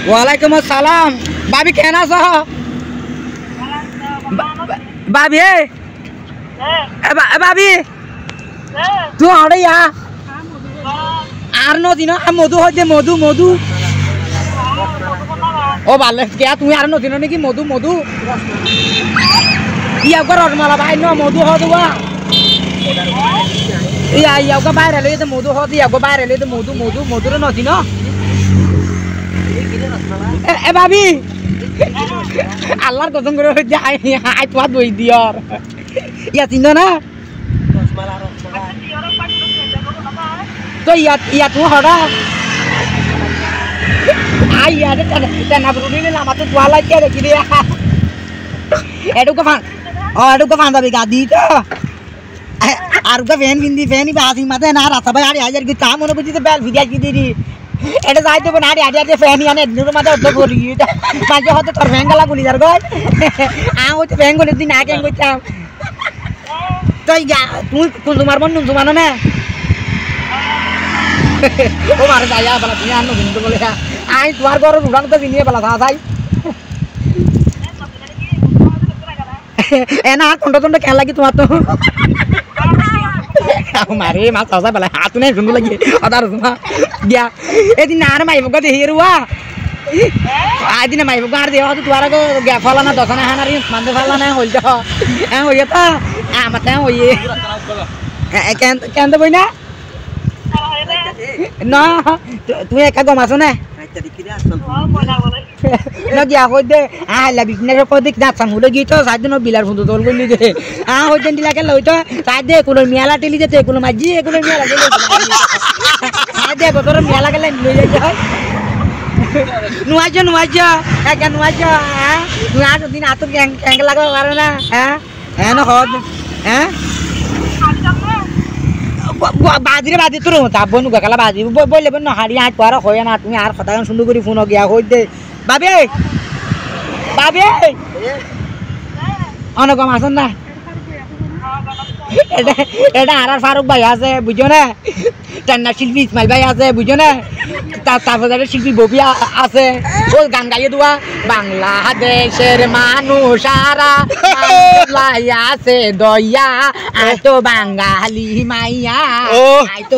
ওয়ালাইকুম আসসালাম ভাবি কেন আছো ভাবি ভাবি তুই আরে ইয়া আর নদিন মধু হচ্ছে মধু মধু ও ভালো কে তুমি আর নদিন নাকি মধু মধু ইয়াকে রসমালা ভাই ন মধু হওয়া ইয়াকে বাইরে লে মধু হতে ইয়াকে বাইরে লে মধু মধু মধুর নদিন এ ভাবি আল্লাহর কসম করে আই তোমার দই দিয়র ইয়া চিনো না তো ইয়া তুমি হরা আই ইয়ারে তেনা বুড়ি নে লামাতে তোয়ালা কে দেখি রে এডুকে ফান যাবি গাদি তো আর কা ফ্যান বিন্দি ফ্যানই বাসি মাতে না রাতা ভাই আরে হাজার কি তা মনে বুঝিতে বেল ভিডিয়া কি দিদি এটা যাইতে কোন আরে আরে ফ্যান আনে নুর মাতে অত করি মাঝে হতে তোর ফ্যান গলা গুলি যার গয় আ হতে ফ্যান গুলি দিন আগে কইতাম তুই যা তুই কোন তোমার মন জমানো না ও মারে যাইয়া বলা তুমি আনো কিন্তু বলে আই তোমার ঘর উড়ান তো বিনিয়ে বলা থা যাই এনা কোনটা খেলা লাগি তোমার তো মারে মা চাচা বলে হাত নাই সুন্দর লাগি আদার তোমা গিয়া এদিন আর মাইব গো দেহি রুয়া আদিন মাইব গো আর দেহ তো তোরা গো গিয়া ফলা না দশনা হানারি মানতে ফলা না হইল তো এ হইয়া তা আমাতে হইয়ে কেন বই না না তুমি একা গম আছো না গিয়া কই দে আইলা বিজনেস কই দেখ না সামুলে গিয়ে তো সাইড দিন বিলার ফুটো তোল গলি দে হই দেন দিলাকে লই তো সাইড দে কোন মিয়ালা টেলি যেতে কোন মাজি কোন মিয়ালা গেলে সাইড দে তোর মিয়ালা গেলে লই যাই হয় নুয়াজ একা নুয়াজ হ্যাঁ নুয়াজ দিন আতো ক্যাঙ্গ লাগাও পারে না হ্যাঁ হ্যাঁ না হদ হ্যাঁ বাজিরে বাজি তোর তাবো নুকা কালা বাজি বললে না হাড়ি আট পার হয় না তুমি আর কথা সুন্দর করে ফোন গিয়া হই দে বাবে বাবে অনকম আসন না এটা আর ফারুক ভাই আছে বুঝো না টান্না শিল্পী ইসমাইল ভাই আছে বুঝো না তারপরে শিল্পী ববি আছে ও গান গাইয়ে দেওয়া বাংলাদেশের মানুষ সারা আছে দয়া আয় তো বাঙালি মাইয়া আয় তো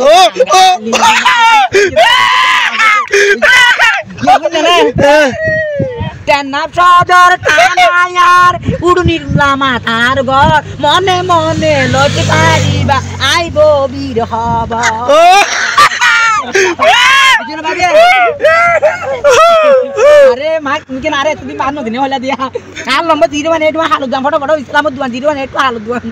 তেনা সদর কানায়ার উড়ুনির মাথার ঘর মনে মনে লইতে পারিবা আইব বীর হব আরে মা তুমি কেন আরে তুমি মার নদিনে হইলা দিয়া আর লম্বা জিরো মানে একটু হালুদ দাম ফটো ফটো ইসলামত দুয়ান জিরো মানে একটু হালুদ দুয়ান